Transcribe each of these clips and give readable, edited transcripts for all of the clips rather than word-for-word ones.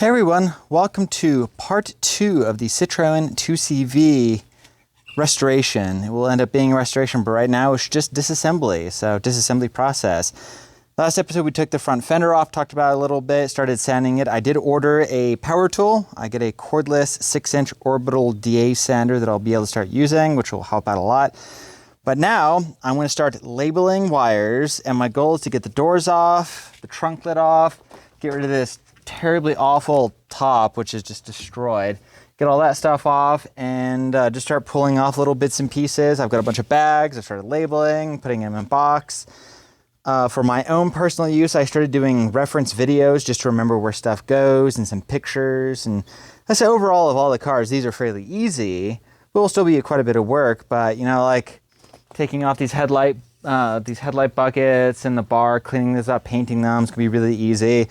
Hey everyone, welcome to part 2 of the Citroën 2CV restoration. It will end up being a restoration, but right now it's just disassembly, so disassembly process. Last episode we took the front fender off, talked about it a little bit, started sanding it. I did order a power tool. I get a cordless 6-inch orbital DA sander that I'll be able to start using, which will help out a lot. But now I'm going to start labeling wires, and my goal is to get the doors off, the trunk lid off, get rid of this terribly awful top, which is just destroyed. Get all that stuff off and just start pulling off little bits and pieces. I've got a bunch of bags. I started labeling, putting them in a box. For my own personal use, I started doing reference videos just to remember where stuff goes and some pictures. And I say overall of all the cars, these are fairly easy. It will still be quite a bit of work, but you know, like taking off these headlight buckets and the bar, cleaning this up, painting them is gonna be really easy.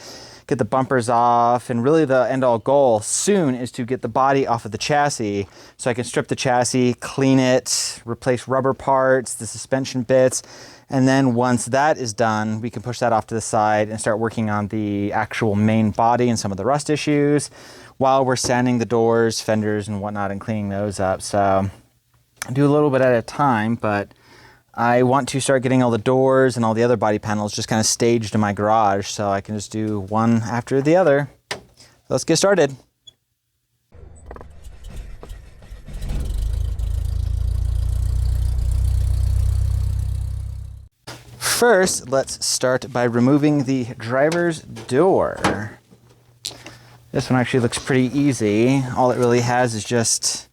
Get the bumpers off, and really the end-all goal soon is to get the body off of the chassis so I can strip the chassis, clean it, replace rubber parts, the suspension bits, and then once that is done, we can push that off to the side and start working on the actual main body and some of the rust issues while we're sanding the doors, fenders, and whatnot and cleaning those up. So I do a little bit at a time, but I want to start getting all the doors and all the other body panels just kind of staged in my garage so I can just do one after the other. Let's get started. First, let's start by removing the driver's door. This one actually looks pretty easy. All it really has is just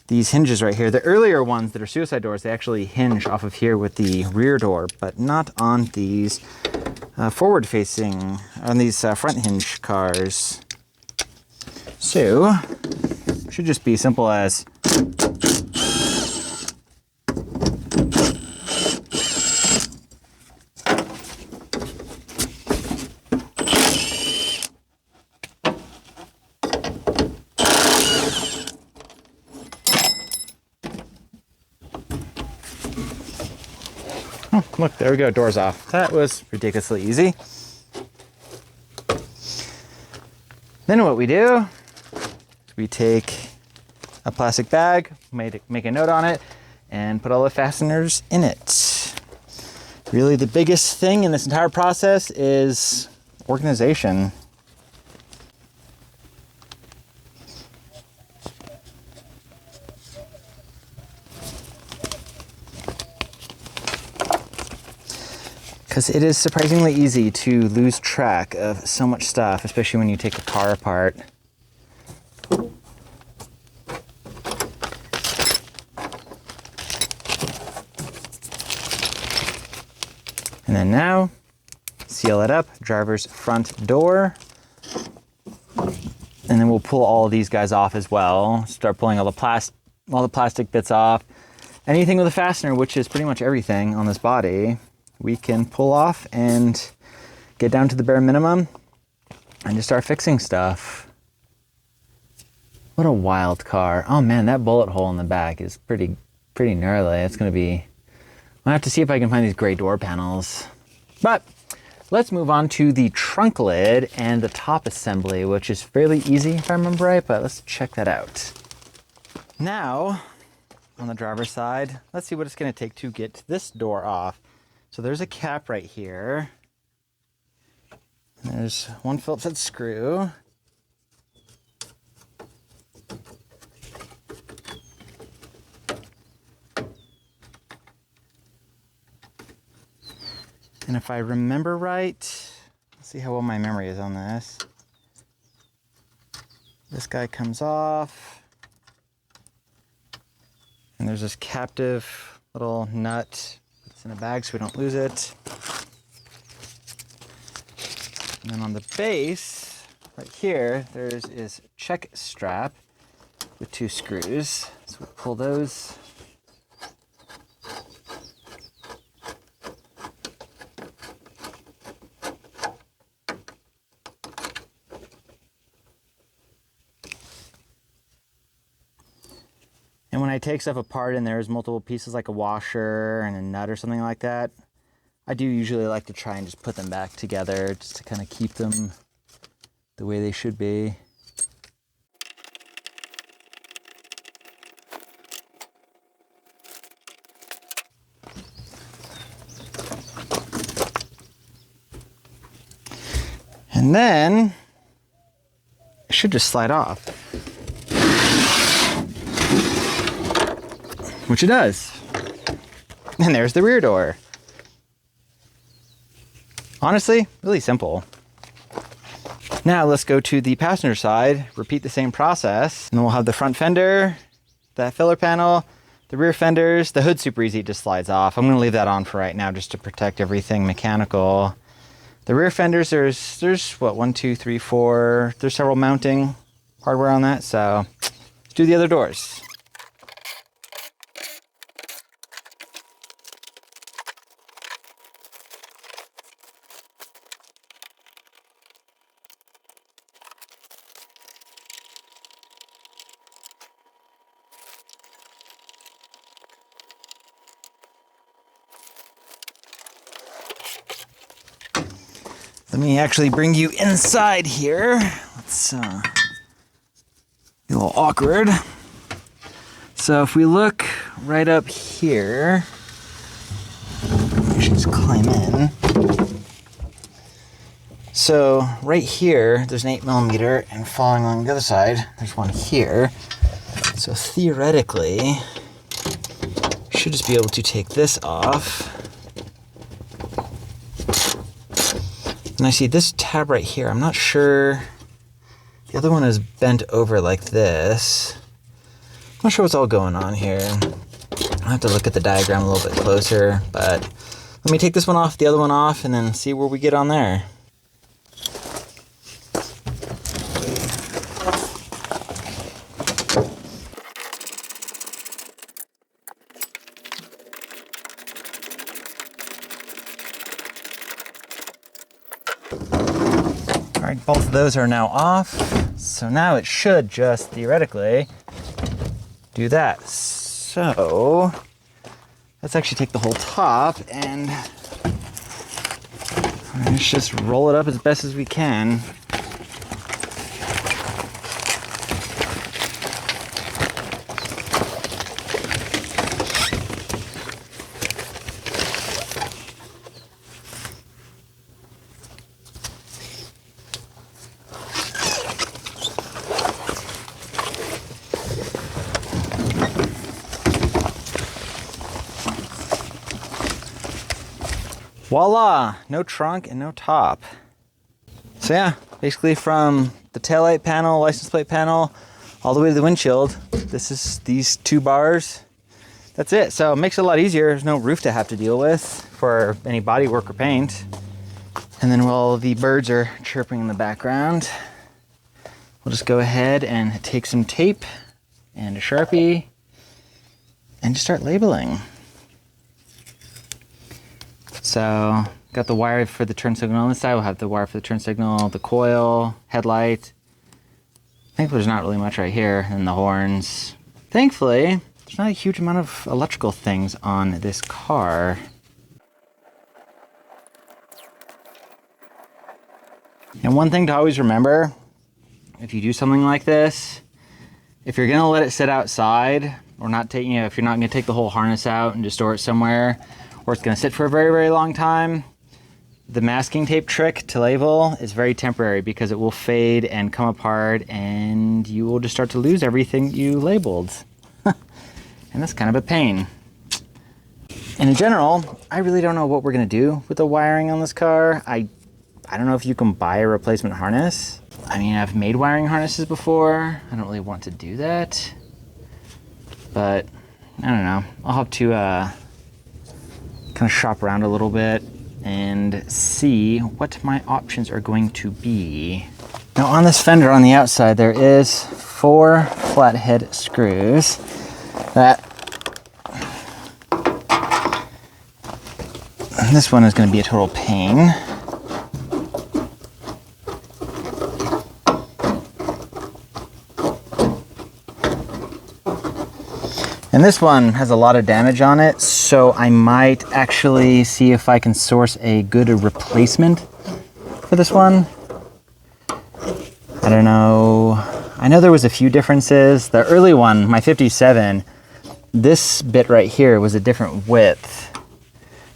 these hinges right here. The earlier ones that are suicide doors, they actually hinge off of here with the rear door, but not on these front hinge cars. So, it should just be simple as look, there we go, doors off. That was ridiculously easy. Then what we do is we take a plastic bag, make a note on it, and put all the fasteners in it. Really the biggest thing in this entire process is organization. Because it is surprisingly easy to lose track of so much stuff, especially when you take a car apart. And then now, seal it up, driver's front door. And then we'll pull all of these guys off as well. Start pulling all the plastic bits off. Anything with a fastener, which is pretty much everything on this body, we can pull off and get down to the bare minimum and just start fixing stuff. What a wild car. Oh man, that bullet hole in the back is pretty gnarly. It's gonna be, I'll have to see if I can find these gray door panels. But let's move on to the trunk lid and the top assembly, which is fairly easy if I remember right, but let's check that out. Now, on the driver's side, let's see what it's gonna take to get this door off. So there's a cap right here. There's one Phillips head screw. And if I remember right, let's see how well my memory is on this. This guy comes off. And there's this captive little nut in a bag so we don't lose it. And then on the base, right here, there's is check strap with 2 screws. So we'll pull those. And when I take stuff apart and there's multiple pieces like a washer and a nut or something like that, I do usually like to try and just put them back together just to kind of keep them the way they should be. And then it should just slide off, which it does. And there's the rear door. Honestly, really simple. Now let's go to the passenger side, repeat the same process, and then we'll have the front fender, that filler panel, the rear fenders. The hood super easy, it just slides off. I'm gonna leave that on for right now just to protect everything mechanical. The rear fenders, there's what, 1, 2, 3, 4. There's several mounting hardware on that, so let's do the other doors. Let me actually bring you inside here. Let's be a little awkward. So if we look right up here, I should just climb in. So right here, there's an 8mm, and following along the other side, there's one here. So theoretically, you should just be able to take this off. And I see this tab right here. I'm not sure. The other one is bent over like this. I'm not sure what's all going on here. I'll have to look at the diagram a little bit closer, but let me take this one off, the other one off, and then see where we get on there. All right, both of those are now off. So now it should just theoretically do that. So let's actually take the whole top and let's just roll it up as best as we can. Voila, no trunk and no top. So yeah, basically from the taillight panel, license plate panel, all the way to the windshield, this is these two bars. That's it. So it makes it a lot easier. There's no roof to have to deal with for any body work or paint. And then while the birds are chirping in the background, we'll just go ahead and take some tape and a Sharpie and just start labeling. So, got the wire for the turn signal on this side. We'll have the wire for the turn signal, the coil, headlight. I think there's not really much right here, and the horns. Thankfully, there's not a huge amount of electrical things on this car. And one thing to always remember, if you do something like this, if you're gonna let it sit outside, or not taking, if you're not gonna take the whole harness out and just store it somewhere, or it's going to sit for a very, very long time, the masking tape trick to label is very temporary because it will fade and come apart and you will just start to lose everything you labeled. And that's kind of a pain. And in general, I really don't know what we're going to do with the wiring on this car. I don't know if you can buy a replacement harness. I mean, I've made wiring harnesses before. I don't really want to do that. But I don't know. I'll have to kind of shop around a little bit and see what my options are going to be. Now on this fender on the outside, there is 4 flathead screws that this one is going to be a total pain. And this one has a lot of damage on it, so I might actually see if I can source a good replacement for this one. don't know. I know there was a few differences. The early one, my 57, this bit right here was a different width.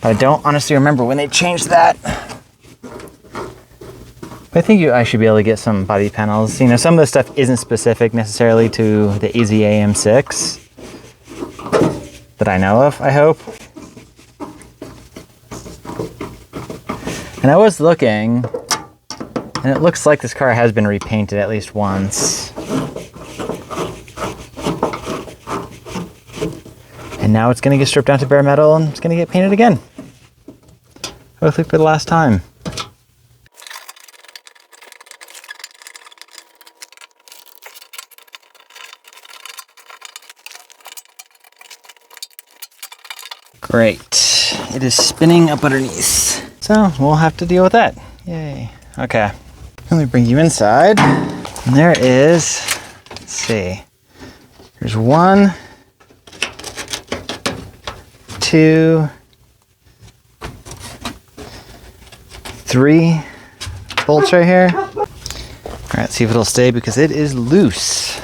But I don't honestly remember when they changed that. But I think I should be able to get some body panels. You know, some of the stuff isn't specific necessarily to the AZAM6 that I know of, I hope. And I was looking, and it looks like this car has been repainted at least once. And now it's gonna get stripped down to bare metal and it's gonna get painted again. Hopefully for the last time. Great, it is spinning up underneath. So we'll have to deal with that. Yay. Okay, let me bring you inside. And there is, let's see, there's 1, 2, 3 bolts right here. All right, let's see if it'll stay because it is loose.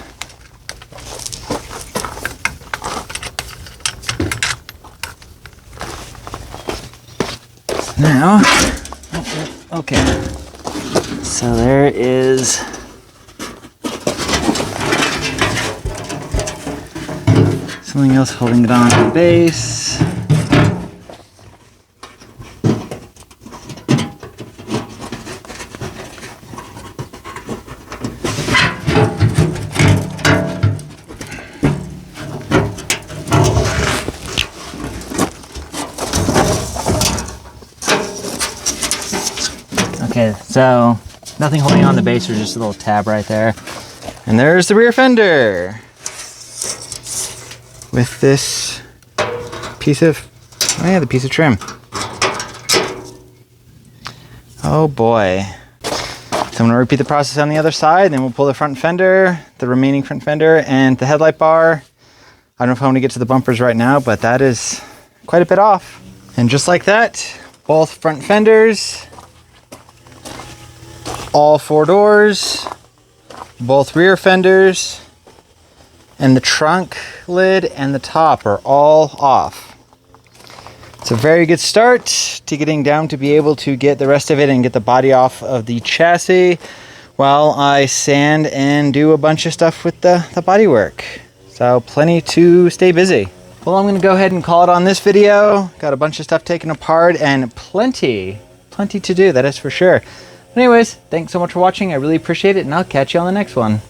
Now, okay, so there is something else holding it on to the base. Okay, so nothing holding on the base, there's just a little tab right there. And there's the rear fender with this piece of, oh yeah, the piece of trim. Oh boy. So I'm gonna repeat the process on the other side, then we'll pull the front fender, the remaining front fender, and the headlight bar. I don't know if I want to get to the bumpers right now, but that is quite a bit off. And just like that, both front fenders, all 4 doors, both rear fenders, and the trunk lid and the top are all off. It's a very good start to getting down to be able to get the rest of it and get the body off of the chassis while I sand and do a bunch of stuff with the body work. So plenty to stay busy. Well, I'm gonna go ahead and call it on this video. Got a bunch of stuff taken apart and plenty to do, that is for sure. Anyways, thanks so much for watching. I really appreciate it, and I'll catch you on the next one.